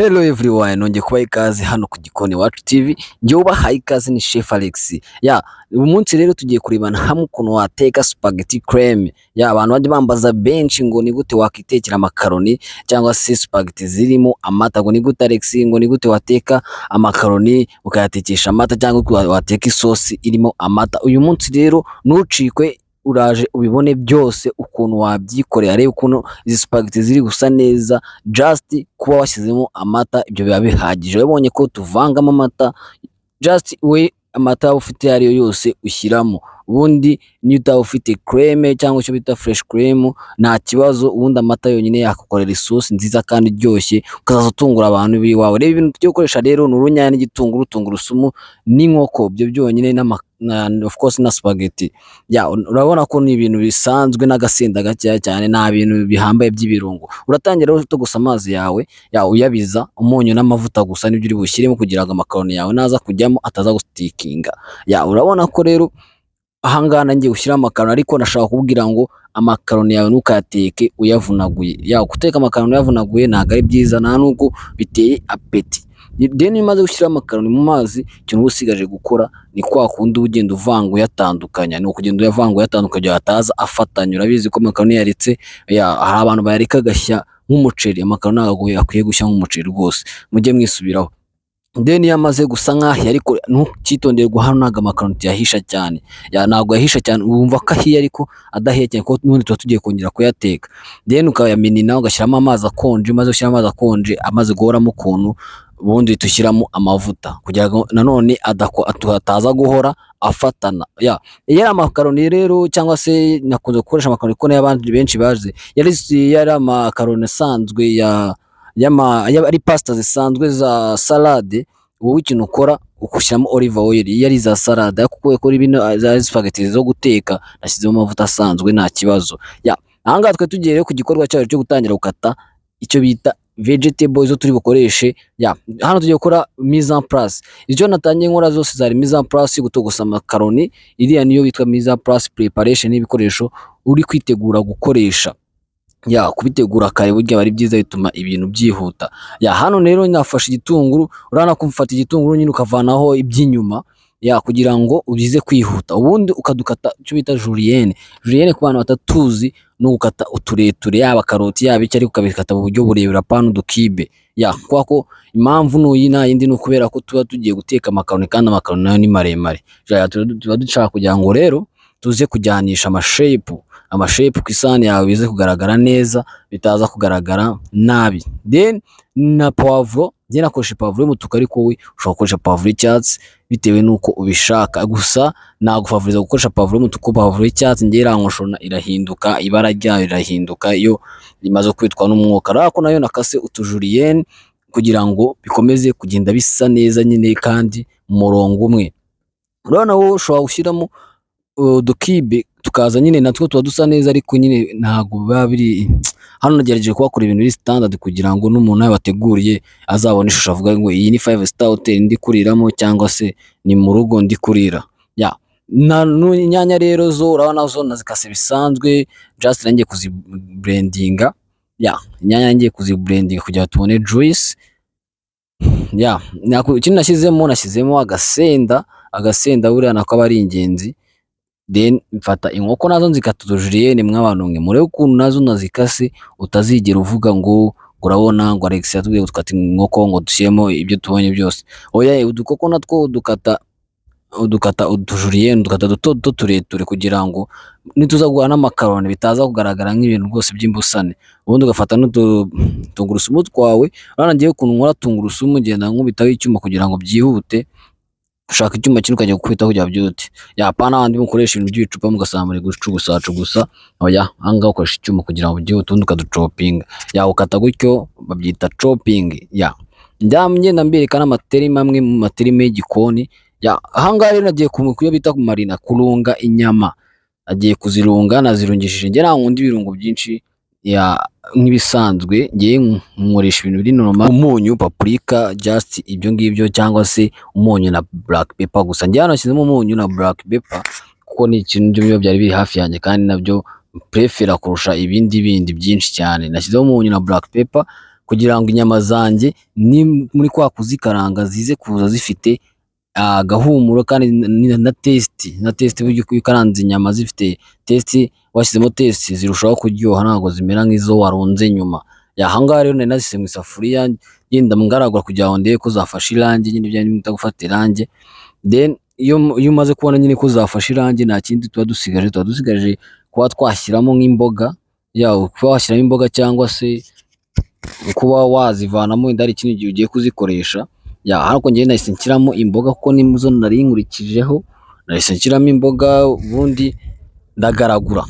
Hello everyone, nongeye kubaha ikaze hano ku Gikoni Iwacu TV. Njye ubahaye ikaze ni Chef Alex. Uyu munsi rero tugiye kurebana hamwe ukuntu wateka spaghetti creme. Abantu bajya bambaza benshi ngo ni gute wakitekera makaroni cyangwa se spaghetti zirimo amata, ngo ni gute Alex, ngo ni gute wateka amakaroni ukayatekesha amata cyangwa wateka isosi irimo amata. Uyu munsi rero ntucikwe, uraje ubibone byose ukuntu wabyikorera, reba ukuntu izi spaghetti ziri gusa neza, just kuba washyizemo amata ibyo biba bihagije. Wabonye ko tuvangamo amata, just we amata waba ufite ayo ariyo yose ushyiramo, ubundi niyo utaba ufite creme cyangwa icyo bita fresh cream nta kibazo, ubundi amata yonyine yakakorera isosi nziza kandi iryoshye ukazaza utungura abantu b'iwawe. Reba ibintu tugiye gukoresha rero ni urunyanya n'igitunguru, tungurusumu n'inkoko, ibyo byonyine of course na spaghetti. Urabona ko ni ibintu bisanzwe n'agasenda gakeya cyane, nta bintu bihambaye by'ibirungo. Uratangira rero gusa amazi yawe uyabiza, umunyu n'amavuta gusa nibyo uri bushyiremo kugira ngo amakaroni yawe naza kujyamo ataza gustikinga. Urabona ko rero ahangaha ngiye ushyira amakaroni, ariko nashaka kubwira ngo amakaroni yawe ntukayateke uyavunaguye. Guteka amakaroni uyavunaguye ntabwo ari byiza, nta nubwo biteye apeti. Then iyo umaze gushyira amakaroni mu mazi, ikintu uba usigaje gukora ni kwa kundi uba ugenda uvanga uyatandukanya, ni ukugenda uyavanga uyatandukanya ataza afatanya. Urabizi ko amakaroni yaretse, hari abantu bayareka agashya nk'umuceri. Amakaroni ntabwo akwiye gushya nk'umuceri rwose, mujye mwisubiraho. Then iyo amaze gusa nk'ahiye, ariko ntukitondere hano ntabwo amakaroni yahisha cyane, ntabwo yahisha cyane, wumva ko ahiye ariko adahiye cyane kuko n'ubundi tuba tugiye kongera kuyateka. Then ukayaminina ugashyiramo amazi akonje, umaze gushyiramo amazi akonje amaze guhoramo ukuntu, ubundi tushyiramo amavuta kugira ngo nanone ataza guhora afatana. Iyo ari amakaroni rero, cyangwa se nakunze gukoresha amakaroni kuko n'abandi benshi bazi, yari amakaroni asanzwe ari pasta zisanzwe za salade, wowe ikintu ukora ukushyiramo olive oil. Iyo ari za salade, kuko kuri bino za spaghetti zo guteka nashyizemo amavuta asanzwe nta kibazo. Ahangaha twe tugiye rero ku gikorwa cyacu cyo gutangira gukata icyo bita vegetables zo turi bukoreshe. Hano tugiye gukora mise en place. Icyo natangiye nkora zose zari mise en place, gutogosa amakaroni, iriya niyo bitwa mise en place preparation y'ibikoresho uri kwitegura gukoresha. Kubitegura kare burya bari byiza, bituma ibintu byihuta. Hano rero nafashe igitunguru, urabona ko mfata igitunguru nyine ukavanaho iby'inyuma, kugira ngo ubize kwihuta, ubundi ukadukata icyo bita julienne. Julienne ku bantu batatuzi no gukata utureture, yaba karoti yaba icyo, ariko ukabikata mu buryo burebure apana udukibe. Kwa ko impamvu nta yindi ni ukubera ko tuba tugiye guteka amakaroni, kandi amakaroni nayo ni maremare. Tuba dushaka kugira ngo rero tuze kujyanisha amashape ku isahani yawe bize kugaragara neza, bitaza kugaragara nabi. Then na poivro, njye nakoresha poivro y'umutuku, ariko wowe ushobora gukoresha poivro y'icyatsi bitewe nuko ubishaka. Gusa nagufavoriza gukoresha poivro y'umutuku. Poivro y'icyatsi njye irankoshona, irahinduka, ibara ryayo rirahinduka iyo rimaze kwitwa n'umwuka. Ariko nayo nakase utujurienne kugira ngo bikomeze kugenda bisa neza nyine kandi mu murongo umwe. Urabona wowe ushobora gushyiramo udukibe tukaza nyine natwo tuba dusa neza, ariko nyine ntabwo biba biri. Hano nagerageje kubakora ibintu biri standard kugira ngo n'umuntu nawe wateguriye azabone ishusho avuga ngo iyi ni 5 star hotel ndi kuriramo, cyangwa se ni mu rugo ndi kurira. Inyanya rero zo urabona zo nazikase bisanzwe, just nangiye kuziblendinga. Inyanya ngiye kuziblendinga kugira tubone juice. Ikindi nashyizemo agasenda buriya nako aba ari ingenzi. Then mfata inkoko nazo nzikata utujurienne. Mw'abantu mwe murebe ukuntu nazo nazikase, utazigera uvuga ngo urabona ngo Alex yatubwiye gukata inkoko ngo dushyiremo ibyo tubonye byose. Udukoko natwo udukata utujurienne, dukata duto tureture kugira ngo nituza guhana n'amakaroni bitaza kugaragara nk'ibintu rwose by'imbusane. Ubundi ugafata n'utungurusumu twawe. Urabona ngiye ukuntu nkora tungurusumu, ngenda nkubitaho icyuma kugira ngo byihute. Ushaka icyuma kintu ukajya gukubita kugira byute. Pana handi mukoresha ibintu by'ibicupa mugasanga muri gucugusa. Ahangaha ukoresha icyuma kugira ngo byihute, ubundi ukaducopinga. Ukata gutyo babyita chopping. Ngenda mbereka n'amaterime amwe mu materime y'igikoni. Ahangaha rero nagiye kuyo bita kumarina, kurunga inyama. Agiye kuzirunga, nazirungishije njye nta nkunda ibirungo byinshi nk'ibisanzwe. Ngiye nkoresha ibintu biri normal, umunyu, paprika, just ibyo ngibyo, cyangwa se umunyu na black pepper gusa. Njye hano nashyizemo umunyu na black pepper kuko ni ikintu byo byari biri hafi yanjye, kandi nabyo prefera kurusha ibindi byinshi cyane. Nashyizemo umunyu na black pepper kugira ngo inyama zanjye ni muri kwa kuzikaranga zize kuza zifite agahumuro kandi na testi buryo ukaranze inyama zifite testi, washyizemo testi zirushaho kuryoha ntabwo zimera nk'izo warunze nyuma. Ahangaha rero nari nazise mu isafuriya yenda ngaragura kugira ngo ndebe ko zafashe irangi, nyine bya nimita gufata irangi. Then iyo umaze kubona nyine ko zafashe irangi, nta kindi tuba dusigaje kuba twashyiramo nk'imboga, kuba washyiramo imboga cyangwa se kuba wazivanamo wenda hari ikindi gihe ugiye kuzikoresha. Ariko njyewe nahise nshyiramo imboga kuko nizo nari nkurikijeho, nahise nshyiramo imboga ubundi ndagaragura.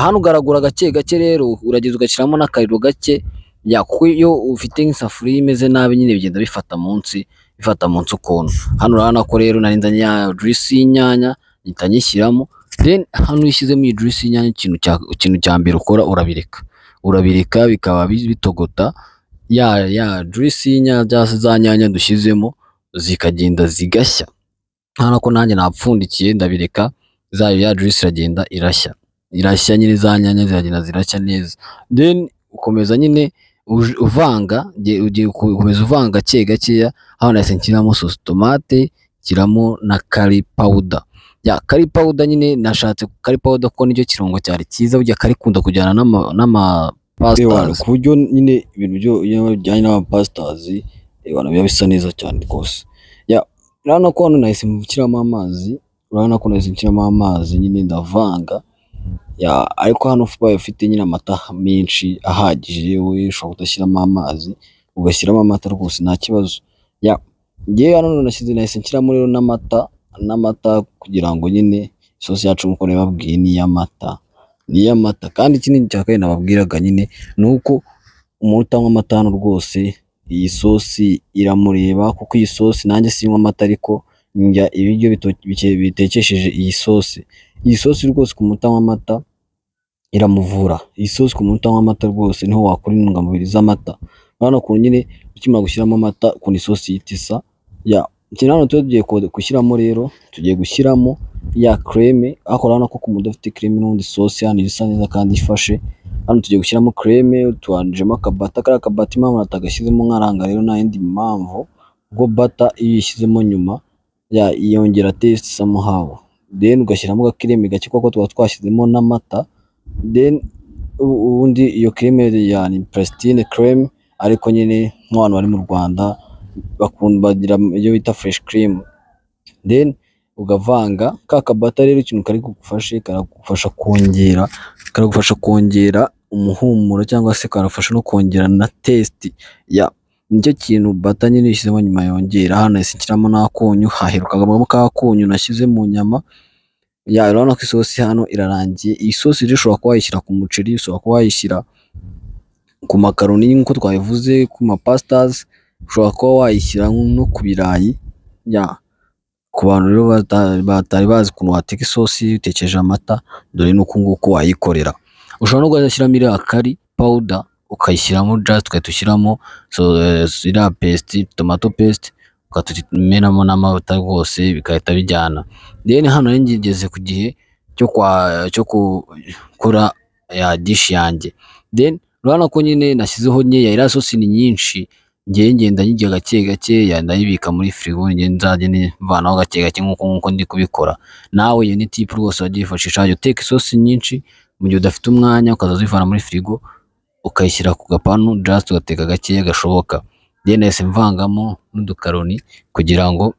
Hano ugaragura gake gake rero, urageza ugashyiramo n'akariro gake, kuko iyo ufite nk'isafuriya imeze nabi nyine bigenda bifata munsi ukuntu. Hano urabona ko rero nari nzanye ya juice y'inyanya mpita nyishyiramo. Then hano ushyizemo iyi juice y'inyanya, ikintu cya mbere ukora urabireka bikaba bitogota, ya juice y'inyanya za nyanya dushyizemo zikagenda zigashya. Hano ko nanjye napfundikiye ndabireka, ya juice iragenda irashya nyine, za nyanya ziragenda zirashya neza. Then ukomeza nyine uvanga, ugiye gukomeza uvanga gake gakeya. Hano nahise nshyiramo sauce tomate, nshyiramo na curry powder. Curry powder nyine nashatse curry powder kuko nicyo kirungo cyari cyiza, burya curry kunda kujyana n'ama pastas, ku buryo nyine ibintu bijyanye n'ama pastas ibintu biba bisa neza cyane rwose. Urabona ko hano nahise nshyiramo amazi, nyine ndavanga. Ariko hano ubaye ufite nyine amata menshi ahagije, wowe ushobora kudashyiramo amazi ugashyiramo amata rwose nta kibazo. Ngewe hano nahise nshyiramo rero n'amata kugira ngo nyine isosi yacu nk'uko nababwiye ni iy'amata. Kandi ikindi cya kabiri nababwiraga nyine ni uko umuntu utanywa amata hano rwose iyi sosi iramureba, kuko iyi sosi nanjye sinywa amata ariko ndya ibiryo bitekesheje iyi sosi rwose. Ku muntu utanywa amata iramuvura iyi sosi, ku muntu utanywa amata rwose niho wakura intungamubiri z'amata. Urabona ukuntu nyine ukimara gushyiramo amata ukuntu isosi ihita isa. Ikintu hano tugiye gushyiramo rero, tugiye gushyiramo ya creme. Ariko urabona ko ku muntu udafite creme n'ubundi sosi hano isa neza kandi ifashe. Hano tugiye gushyiramo creme, tubanjemo akabata. Kariya kabata impamvu natagashyizemo nkaranga rero nta yindi mpamvu, ubwo bata iyo uyishyizemo nyuma yongera taste somehow. Then ugashyiramo creme gake kuko tuba twashyizemo n'amata. Then ubundi iyo creme ni pristine creme, ariko nyine nk'abantu bari mu Rwanda bagira iyo bita fresh cream. Then ugavanga ka kabata rero, ikintu karagufasha kongera umuhumuro cyangwa se karafasha no kongera na taste. Nicyo kintu bata nyine yishyizemo nyuma yongera. Hano nahise nshyiramo n'akunyu, haherukagamo ka kunyu nashyize mu nyama. Urabona ko isosi hano irarangiye. Iyi sosi rero ushobora kuba wayishyira ku muceri, ushobora kuba wayishyira ku makaroni nk'uko twabivuze, ku ma pastas, ushobora kuba wayishyira no ku birayi. Ku bantu rero batari bazi ukuntu wateka isosi utekereje amata, dore nuko nguko wayikorera. Ushobora no gushyiramo iriya curry powder ukayishyiramo, just ugahita ushyiramo iriya paste, tomato paste, ukatumenamo n'amavuta rwose bigahita bijyana. Then hano ngigeze ku gihe cyo gukora ya dish yanjye. Then urabona ko nyine nashyizeho nkeya, iriya sosi ni nyinshi, ngenda nyijya gake gake, ndayibika muri firigo, nzajya nivanaho gake gake nk'uko ndi kubikora. Nawe iyo ni tip rwose wajya uyifashisha, wajya uteka isosi nyinshi mu gihe udafite umwanya, ukaza uzivana muri firigo ukayishyira ku gapanu, just ugateka gakeya gashoboka. Then nahise mvangamo n'udukaroni kugira ngo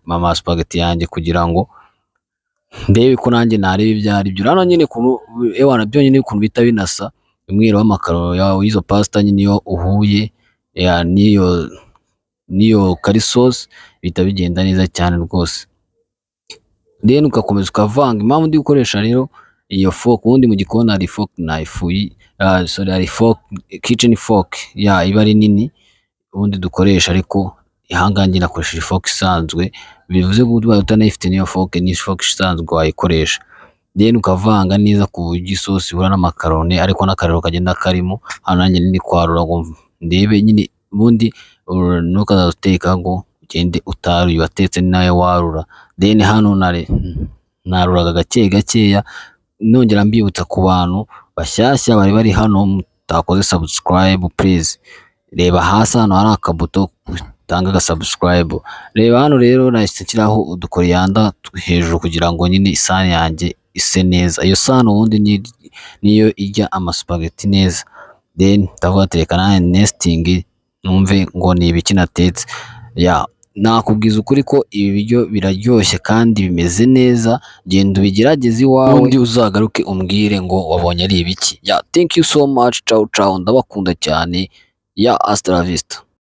ama spaghetti yanjye, kugira ngo ndebe ko nanjye nareba ibyo ari byo. Urabona nyine ukuntu byonyine ukuntu bita binasa, umwero w'amakaro w'izo pasta nyine iyo uhuye niyo curry sauce bihita bigenda neza cyane rwose. Then ugakomeza ukavanga. Impamvu ndi gukoresha rero iyo fork, ubundi mu gikoni hari fork knife, hari fork, kitchen fork iba ari nini ubundi dukoresha, ariko ihangange nakoresheje fork isanzwe, bivuze ko utanayifite niyo fork ni fork isanzwe wayikoresha. Then ukavanga neza ku buryo isosi ihura n'amakaroni, ariko n'akariro kagenda karimo. Hano nanjye ndi kwarura ngo ndebe nyine, ubundi nukaza uteka ngo ugende utaruye, watetse nawe warura. Then hano naruraga gake gakeya, nongera mbibutsa ku bantu bashyashya bari hano utakoze subscribe please reba hasi hano hari akabuto tanga ga subscribe. Reba hano rero nahise nshyiraho udukoriyanda hejuru kugira ngo nyine isahani yanjye ise neza. Iyo sahani ubundi niyo ijya amasupageti neza. Then ndavuga tereka na nesting numve ngo ni ibiki natetse. Nakubwiza ukuri ko ibi biryo biraryoshye kandi bimeze neza. Genda ubigerageze iwawe undi uzagaruke umbwire ngo wabonye ari ibiki. Thank you so much. Ciao ciao, ndabakunda cyane. Hasta la vista.